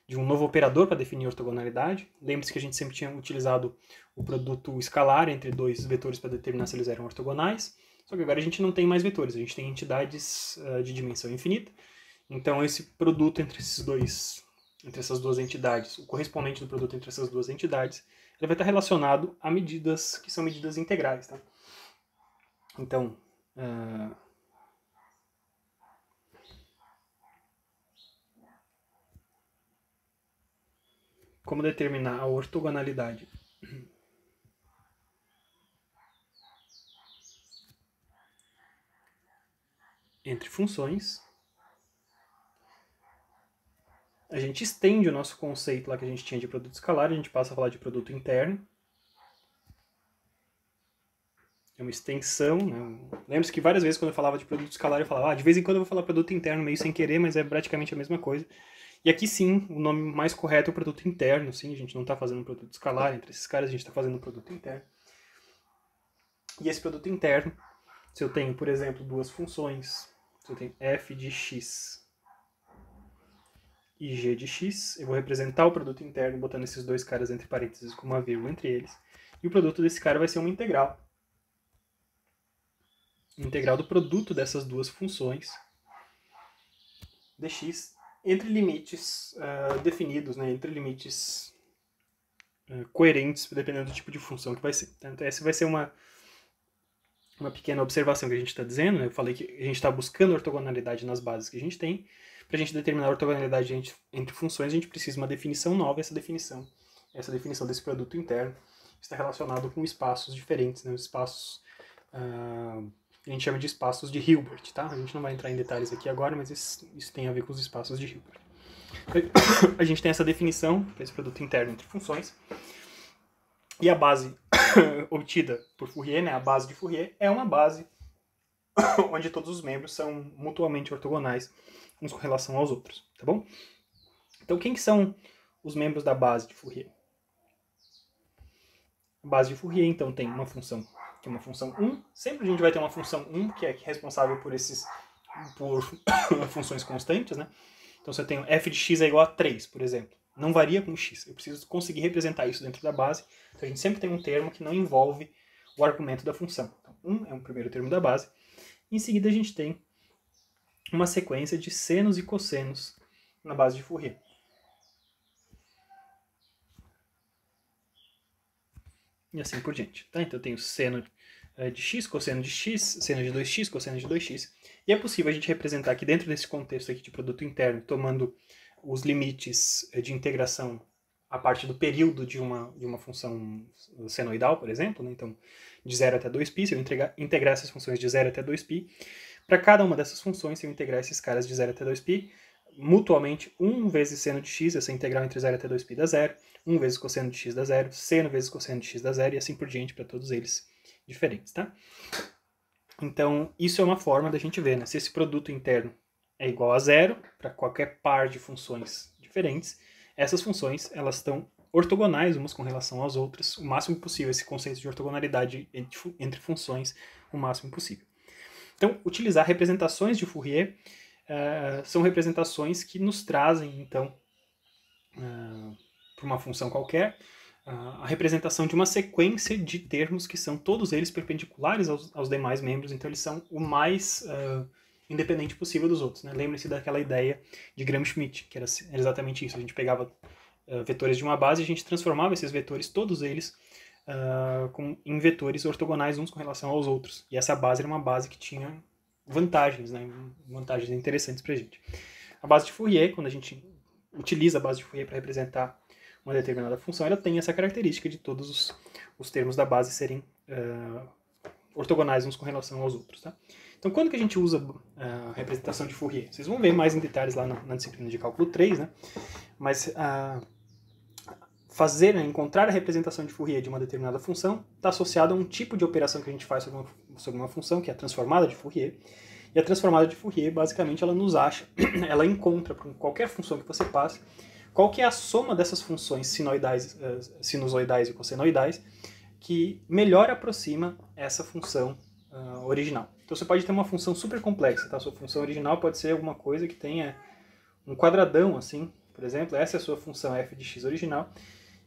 de um novo operador para definir ortogonalidade. Lembre-se que a gente sempre tinha utilizado o produto escalar entre dois vetores para determinar se eles eram ortogonais, só que agora a gente não tem mais vetores, a gente tem entidades de dimensão infinita. Então esse produto entre essas duas entidades, o correspondente do produto entre essas duas entidades, ele vai estar relacionado a medidas que são medidas integrais. Tá? Então, como determinar a ortogonalidade entre funções? A gente estende o nosso conceito lá que a gente tinha de produto escalar, a gente passa a falar de produto interno. É uma extensão, né? Lembra-se que várias vezes quando eu falava de produto escalar, eu falava, de vez em quando eu vou falar produto interno meio sem querer, mas é praticamente a mesma coisa. E aqui sim, o nome mais correto é o produto interno, sim, a gente não está fazendo um produto escalar entre esses caras, a gente está fazendo um produto interno. E esse produto interno, se eu tenho, por exemplo, duas funções, se eu tenho f de x e g de x, eu vou representar o produto interno botando esses dois caras entre parênteses com uma vírgula entre eles. E o produto desse cara vai ser uma integral. Integral do produto dessas duas funções dx entre limites definidos, né, entre limites coerentes, dependendo do tipo de função que vai ser. Então essa vai ser uma pequena observação que a gente está dizendo. Né? Eu falei que a gente está buscando ortogonalidade nas bases que a gente tem. Para a gente determinar a ortogonalidade entre funções, a gente precisa de uma definição nova. Essa definição desse produto interno está relacionado com espaços diferentes, né? Os espaços a gente chama de espaços de Hilbert, tá? A gente não vai entrar em detalhes aqui agora, mas isso tem a ver com os espaços de Hilbert. A gente tem essa definição para esse produto interno entre funções. E a base obtida por Fourier, né, a base de Fourier, é uma base onde todos os membros são mutuamente ortogonais uns com relação aos outros, tá bom? Então, quem que são os membros da base de Fourier? A base de Fourier, então, tem uma função que é uma função 1. Sempre a gente vai ter uma função 1, que é responsável por funções constantes, né? Então, se eu tenho f de x é igual a 3, por exemplo, não varia com x. Eu preciso conseguir representar isso dentro da base. Então, a gente sempre tem um termo que não envolve o argumento da função. Então, 1 é o primeiro termo da base. Em seguida, a gente tem uma sequência de senos e cossenos na base de Fourier. E assim por diante. Tá? Então eu tenho seno de x, cosseno de x, seno de 2x, cosseno de 2x. E é possível a gente representar aqui dentro desse contexto aqui de produto interno, tomando os limites de integração a partir do período de uma função senoidal, por exemplo. Né? Então, de 0 até 2π, se eu integrar essas funções de 0 até 2π, para cada uma dessas funções, se eu integrar esses caras de 0 até 2π, mutuamente 1 vezes seno de x, essa integral entre 0 até 2π dá 0, 1 vezes cosseno de x dá 0, seno vezes cosseno de x dá 0, e assim por diante para todos eles diferentes, tá? Então, isso é uma forma da gente ver, né? Se esse produto interno é igual a 0 para qualquer par de funções diferentes, essas funções elas estão ortogonais umas com relação às outras, o máximo possível, esse conceito de ortogonalidade entre funções, o máximo possível. Então, utilizar representações de Fourier são representações que nos trazem, então, para uma função qualquer, a representação de uma sequência de termos que são todos eles perpendiculares aos demais membros, então eles são o mais independente possível dos outros. Né? Lembre-se daquela ideia de Gram-Schmidt, que era exatamente isso. A gente pegava vetores de uma base e a gente transformava esses vetores, todos eles, em vetores ortogonais uns com relação aos outros. E essa base era uma base que tinha vantagens, né? Vantagens interessantes para a gente. A base de Fourier, quando a gente utiliza a base de Fourier para representar uma determinada função, ela tem essa característica de todos os termos da base serem ortogonais uns com relação aos outros. Tá? Então, quando que a gente usa a representação de Fourier? Vocês vão ver mais em detalhes lá na disciplina de cálculo 3, né? Mas encontrar a representação de Fourier de uma determinada função está associado a um tipo de operação que a gente faz sobre uma função, que é a transformada de Fourier. E a transformada de Fourier, basicamente, ela nos acha, ela encontra para qualquer função que você passe, qual que é a soma dessas funções sinusoidais e cossenoidais que melhor aproxima essa função original. Então você pode ter uma função super complexa, tá? Sua função original pode ser alguma coisa que tenha um quadradão, assim, por exemplo, essa é a sua função f de x original,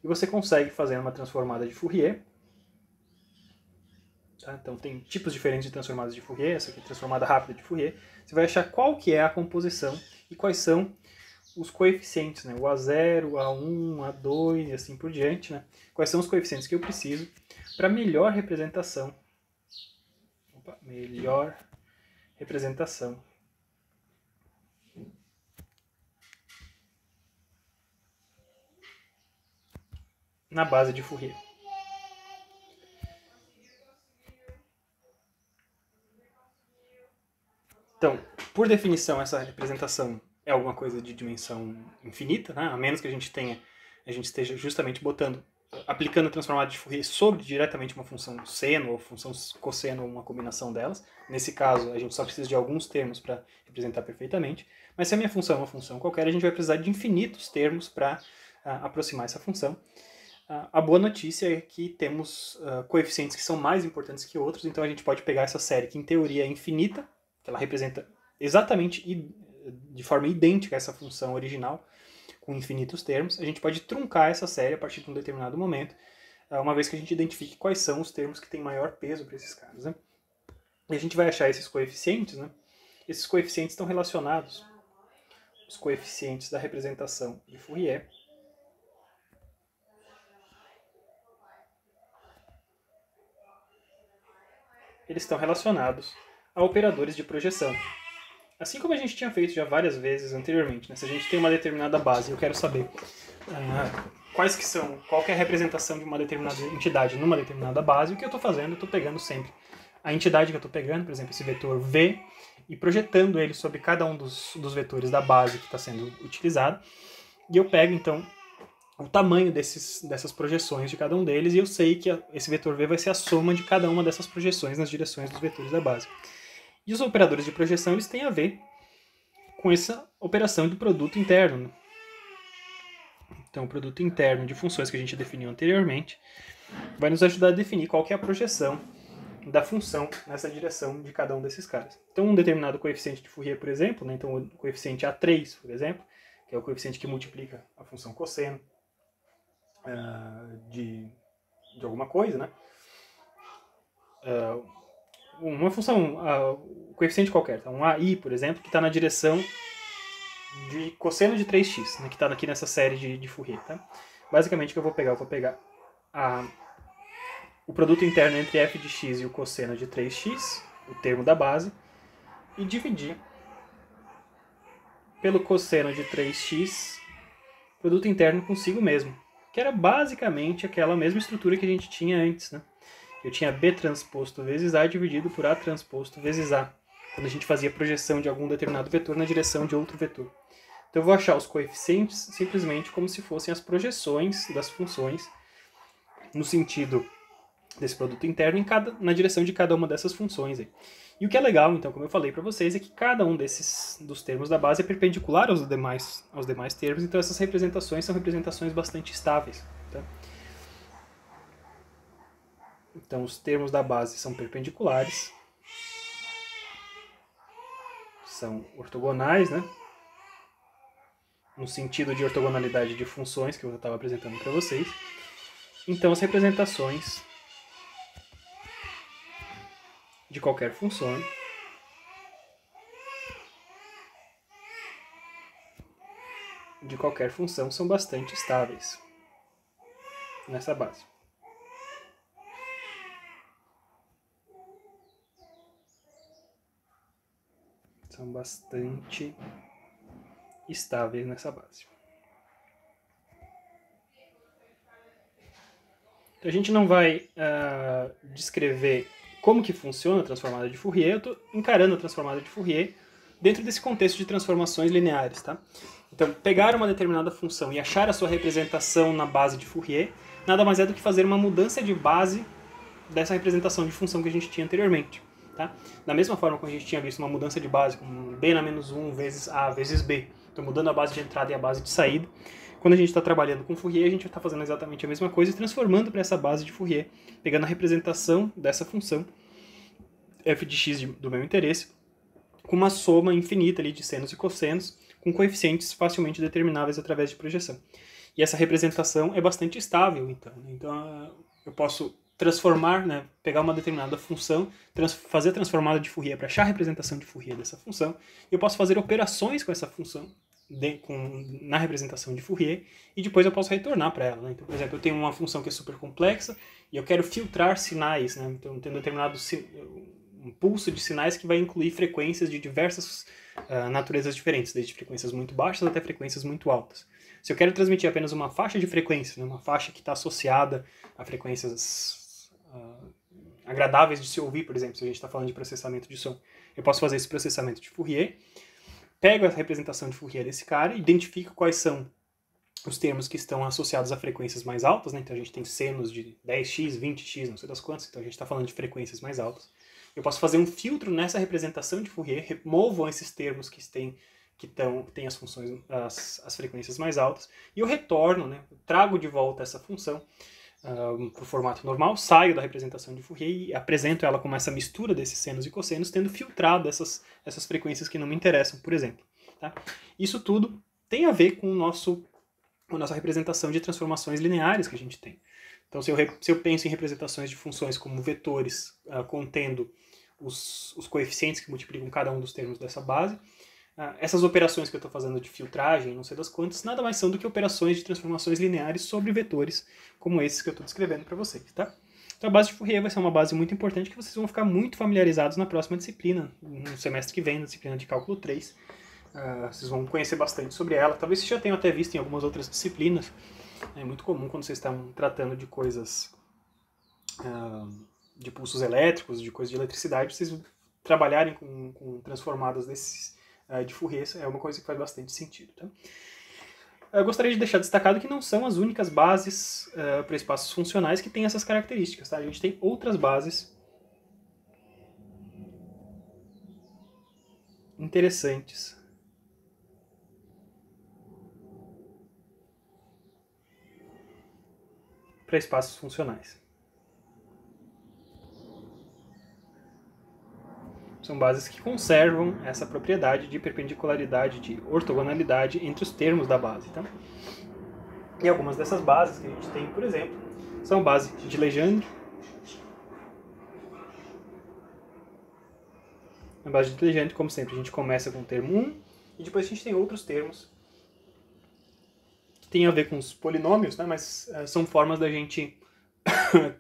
e você consegue fazer uma transformada de Fourier. Tá? Então tem tipos diferentes de transformadas de Fourier, essa aqui é a transformada rápida de Fourier. Você vai achar qual que é a composição e quais são os coeficientes, né? O A0, A1, A2 e assim por diante. Né? Quais são os coeficientes que eu preciso para melhor representação. Melhor representação na base de Fourier. Então, por definição, essa representação é alguma coisa de dimensão infinita, né? A menos que a gente esteja justamente aplicando a transformada de Fourier sobre diretamente uma função seno ou função cosseno ou uma combinação delas. Nesse caso, a gente só precisa de alguns termos para representar perfeitamente. Mas se a minha função é uma função qualquer, a gente vai precisar de infinitos termos para aproximar essa função. A boa notícia é que temos coeficientes que são mais importantes que outros, então a gente pode pegar essa série que em teoria é infinita, que ela representa exatamente de forma idêntica a essa função original, com infinitos termos. A gente pode truncar essa série a partir de um determinado momento, uma vez que a gente identifique quais são os termos que têm maior peso para esses caras. Né? E a gente vai achar esses coeficientes, né? Esses coeficientes estão relacionados, os coeficientes da representação de Fourier, eles estão relacionados a operadores de projeção. Assim como a gente tinha feito já várias vezes anteriormente, né? Se a gente tem uma determinada base e eu quero saber qual que é a representação de uma determinada entidade numa determinada base, o que eu estou fazendo? Eu estou pegando sempre a entidade que eu estou pegando, por exemplo, esse vetor V, e projetando ele sobre cada um dos vetores da base que está sendo utilizado. E eu pego, então, o tamanho dessas projeções de cada um deles, e eu sei que esse vetor V vai ser a soma de cada uma dessas projeções nas direções dos vetores da base. E os operadores de projeção, eles têm a ver com essa operação do produto interno. Né? Então, o produto interno de funções que a gente definiu anteriormente vai nos ajudar a definir qual que é a projeção da função nessa direção de cada um desses caras. Então, um determinado coeficiente de Fourier, por exemplo, né? Então o coeficiente A3, por exemplo, que é o coeficiente que multiplica a função cosseno de alguma coisa, né? Uma função, coeficiente qualquer, então um AI, por exemplo, que está na direção de cosseno de 3x, né, que está aqui nessa série de Fourier. Tá? Basicamente o que eu vou pegar? Eu vou pegar o produto interno entre f de x e o cosseno de 3x, o termo da base, e dividir pelo cosseno de 3x, produto interno consigo mesmo, que era basicamente aquela mesma estrutura que a gente tinha antes, né? Eu tinha B transposto vezes A dividido por A transposto vezes A, quando a gente fazia projeção de algum determinado vetor na direção de outro vetor. Então eu vou achar os coeficientes simplesmente como se fossem as projeções das funções no sentido desse produto interno na direção de cada uma dessas funções. Aí. E o que é legal, então, como eu falei para vocês, é que cada um dos termos da base é perpendicular aos demais termos, então essas representações são representações bastante estáveis. Tá? Então os termos da base são perpendiculares, são ortogonais, né? No sentido de ortogonalidade de funções que eu estava apresentando para vocês. Então as representações de qualquer função são bastante estáveis nessa base. São bastante estáveis nessa base. Então, a gente não vai descrever como que funciona a transformada de Fourier, eu estou encarando a transformada de Fourier dentro desse contexto de transformações lineares. Tá? Então, pegar uma determinada função e achar a sua representação na base de Fourier nada mais é do que fazer uma mudança de base dessa representação de função que a gente tinha anteriormente. Tá? Da mesma forma que a gente tinha visto uma mudança de base, como B na menos 1 vezes A vezes B, então mudando a base de entrada e a base de saída, quando a gente está trabalhando com Fourier, a gente está fazendo exatamente a mesma coisa e transformando para essa base de Fourier, pegando a representação dessa função f de x do meu interesse, com uma soma infinita ali de senos e cossenos, com coeficientes facilmente determináveis através de projeção. E essa representação é bastante estável, então. Então, eu posso transformar, né, pegar uma determinada função, fazer a transformada de Fourier para achar a representação de Fourier dessa função, e eu posso fazer operações com essa função na representação de Fourier, e depois eu posso retornar para ela. Né? Então, por exemplo, eu tenho uma função que é super complexa, e eu quero filtrar sinais, né? Então eu tenho um pulso de sinais que vai incluir frequências de diversas naturezas diferentes, desde frequências muito baixas até frequências muito altas. Se eu quero transmitir apenas uma faixa de frequência, né, uma faixa que está associada a frequências agradáveis de se ouvir, por exemplo, se a gente está falando de processamento de som, eu posso fazer esse processamento de Fourier, pego a representação de Fourier desse cara, identifico quais são os termos que estão associados a frequências mais altas, né? Então a gente tem senos de 10x, 20x, não sei das quantas, então a gente está falando de frequências mais altas. Eu posso fazer um filtro nessa representação de Fourier, removam esses termos que têm as funções, as frequências mais altas, e eu retorno, né? Eu trago de volta essa função para o formato normal, saio da representação de Fourier e apresento ela como essa mistura desses senos e cossenos, tendo filtrado essas frequências que não me interessam, por exemplo. Tá? Isso tudo tem a ver com a nossa representação de transformações lineares que a gente tem. Então, se eu penso em representações de funções como vetores contendo os coeficientes que multiplicam cada um dos termos dessa base, essas operações que eu estou fazendo de filtragem, não sei das quantas, nada mais são do que operações de transformações lineares sobre vetores, como esses que eu estou descrevendo para vocês. Tá? Então a base de Fourier vai ser uma base muito importante que vocês vão ficar muito familiarizados na próxima disciplina, no semestre que vem, na disciplina de Cálculo 3. Vocês vão conhecer bastante sobre ela. Talvez vocês já tenham até visto em algumas outras disciplinas. É muito comum quando vocês estão tratando de coisas de pulsos elétricos, de coisas de eletricidade, vocês trabalharem com transformadas de Fourier. É uma coisa que faz bastante sentido. Tá? Eu gostaria de deixar destacado que não são as únicas bases para espaços funcionais que têm essas características. Tá? A gente tem outras bases interessantes para espaços funcionais. São bases que conservam essa propriedade de perpendicularidade, de ortogonalidade entre os termos da base. Tá? E algumas dessas bases que a gente tem, por exemplo, são base de Legendre. Na base de Legendre, como sempre, a gente começa com o termo 1 e depois a gente tem outros termos que têm a ver com os polinômios, né? Mas são formas da gente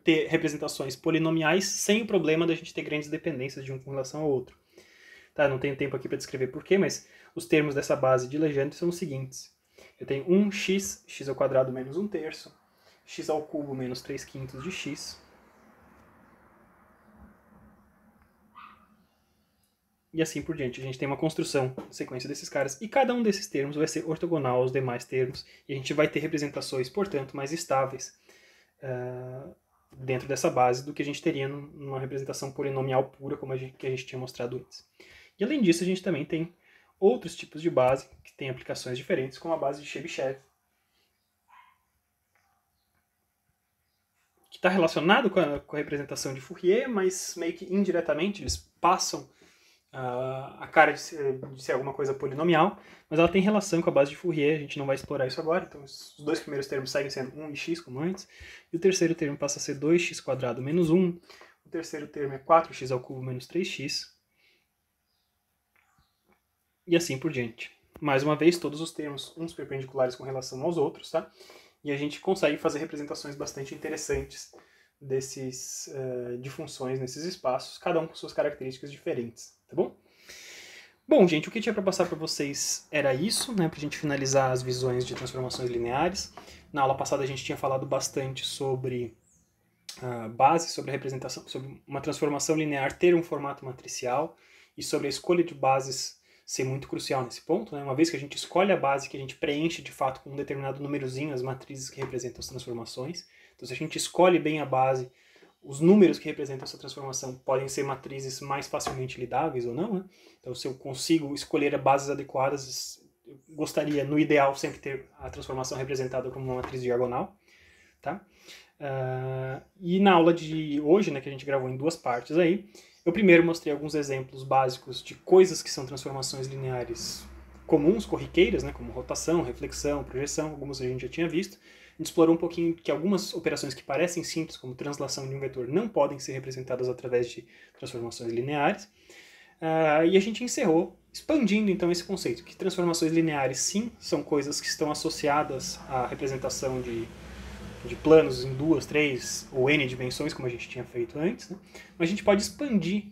ter representações polinomiais sem o problema da gente ter grandes dependências de um com relação ao outro. Tá? Não tenho tempo aqui para descrever porquê, mas os termos dessa base de Legendre são os seguintes. Eu tenho 1x, x ao quadrado menos 1/3, x ao cubo menos 3/5 de x. E assim por diante. A gente tem uma construção, sequência desses caras, e cada um desses termos vai ser ortogonal aos demais termos, e a gente vai ter representações, portanto, mais estáveis dentro dessa base do que a gente teria numa representação polinomial pura, como que a gente tinha mostrado antes. E além disso, a gente também tem outros tipos de base que têm aplicações diferentes, como a base de Chebyshev, que está relacionado com a representação de Fourier, mas meio que indiretamente eles passam a cara de ser alguma coisa polinomial, mas ela tem relação com a base de Fourier, a gente não vai explorar isso agora, então os dois primeiros termos seguem sendo 1 e x, como antes, e o terceiro termo passa a ser 2x² menos 1, o terceiro termo é 4x ao cubo menos 3x, e assim por diante. Mais uma vez, todos os termos, uns perpendiculares com relação aos outros, tá? E a gente consegue fazer representações bastante interessantes de funções nesses espaços, cada um com suas características diferentes, tá bom? Bom, gente, o que tinha para passar para vocês era isso, né, para a gente finalizar as visões de transformações lineares. Na aula passada a gente tinha falado bastante sobre base, sobre a representação, sobre uma transformação linear ter um formato matricial e sobre a escolha de bases ser muito crucial nesse ponto, né? Uma vez que a gente escolhe a base, que a gente preenche de fato com um determinado númerozinho as matrizes que representam as transformações. Então, se a gente escolhe bem a base, os números que representam essa transformação podem ser matrizes mais facilmente lidáveis ou não, né? Então, se eu consigo escolher bases adequadas, eu gostaria, no ideal, sempre ter a transformação representada como uma matriz diagonal, tá? E na aula de hoje, né, que a gente gravou em duas partes aí, Eu primeiro mostrei alguns exemplos básicos de coisas que são transformações lineares comuns, corriqueiras, né, como rotação, reflexão, projeção, algumas a gente já tinha visto. A gente explorou um pouquinho que algumas operações que parecem simples, como translação de um vetor, não podem ser representadas através de transformações lineares. E a gente encerrou expandindo então esse conceito, que transformações lineares sim são coisas que estão associadas à representação de planos em 2, 3 ou n dimensões, como a gente tinha feito antes, né? Mas a gente pode expandir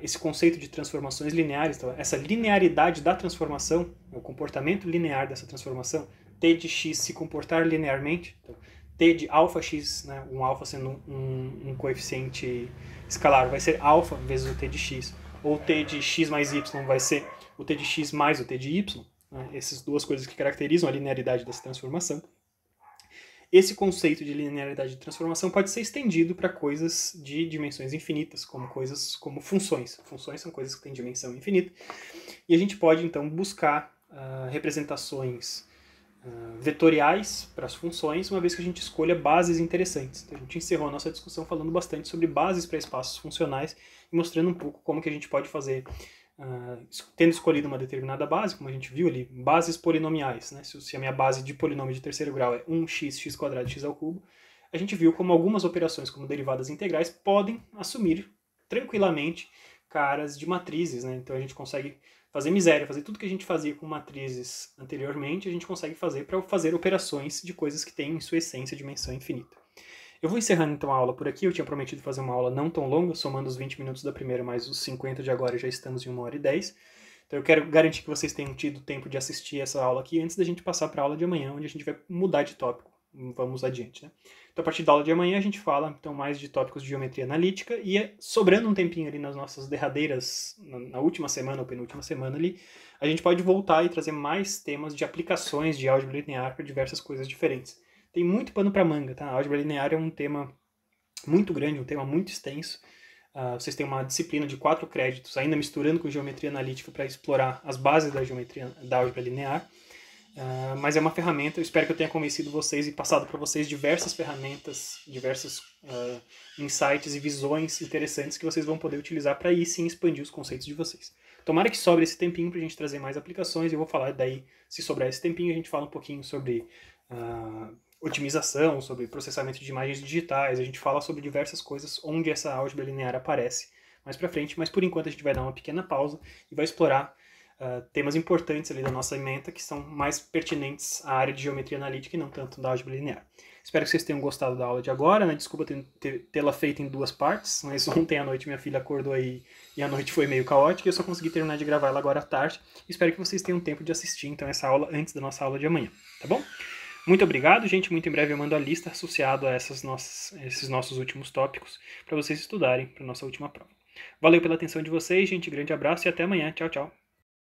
esse conceito de transformações lineares, então, essa linearidade da transformação, o comportamento linear dessa transformação, t de x se comportar linearmente, então, t de alfa x, né, um alfa sendo um coeficiente escalar, vai ser alfa vezes o t de x, ou t de x mais y vai ser o t de x mais o t de y, né, essas duas coisas que caracterizam a linearidade dessa transformação. Esse conceito de linearidade de transformação pode ser estendido para coisas de dimensões infinitas, como coisas como funções. Funções são coisas que têm dimensão infinita. E a gente pode, então, buscar representações vetoriais para as funções, uma vez que a gente escolha bases interessantes. Então, a gente encerrou a nossa discussão falando bastante sobre bases para espaços funcionais e mostrando um pouco como que a gente pode fazer, tendo escolhido uma determinada base, como a gente viu ali, bases polinomiais, né? Se a minha base de polinômio de terceiro grau é 1x, x² x ao cubo, a gente viu como algumas operações, como derivadas integrais, podem assumir tranquilamente caras de matrizes, né? Então a gente consegue fazer miséria, fazer tudo que a gente fazia com matrizes anteriormente, a gente consegue fazer para fazer operações de coisas que têm em sua essência dimensão infinita. Eu vou encerrando então a aula por aqui. Eu tinha prometido fazer uma aula não tão longa, somando os 20 minutos da primeira mais os 50 de agora, já estamos em 1h10. Então eu quero garantir que vocês tenham tido tempo de assistir essa aula aqui antes da gente passar para a aula de amanhã, onde a gente vai mudar de tópico. Vamos adiante, né? Então a partir da aula de amanhã a gente fala então mais de tópicos de geometria analítica e sobrando um tempinho ali nas nossas derradeiras, na última semana ou penúltima semana ali, a gente pode voltar e trazer mais temas de aplicações de álgebra linear para diversas coisas diferentes. Tem muito pano para manga, tá? A álgebra linear é um tema muito grande, um tema muito extenso. Vocês têm uma disciplina de 4 créditos, ainda misturando com geometria analítica para explorar as bases da álgebra linear. Mas é uma ferramenta, eu espero que eu tenha convencido vocês e passado para vocês diversas ferramentas, diversos insights e visões interessantes que vocês vão poder utilizar para aí sim expandir os conceitos de vocês. Tomara que sobre esse tempinho para a gente trazer mais aplicações, e eu vou falar daí, se sobrar esse tempinho, a gente fala um pouquinho sobre otimização, sobre processamento de imagens digitais, a gente fala sobre diversas coisas onde essa álgebra linear aparece mais pra frente, mas por enquanto a gente vai dar uma pequena pausa e vai explorar temas importantes ali da nossa ementa que são mais pertinentes à área de geometria analítica e não tanto da álgebra linear. Espero que vocês tenham gostado da aula de agora, né? Desculpa tê-la feito em 2 partes, mas ontem à noite minha filha acordou aí e a noite foi meio caótica e eu só consegui terminar de gravar ela agora à tarde. Espero que vocês tenham tempo de assistir então essa aula antes da nossa aula de amanhã, tá bom? Muito obrigado, gente. Muito em breve eu mando a lista associada a esses nossos últimos tópicos para vocês estudarem para a nossa última prova. Valeu pela atenção de vocês, gente. Grande abraço e até amanhã. Tchau, tchau.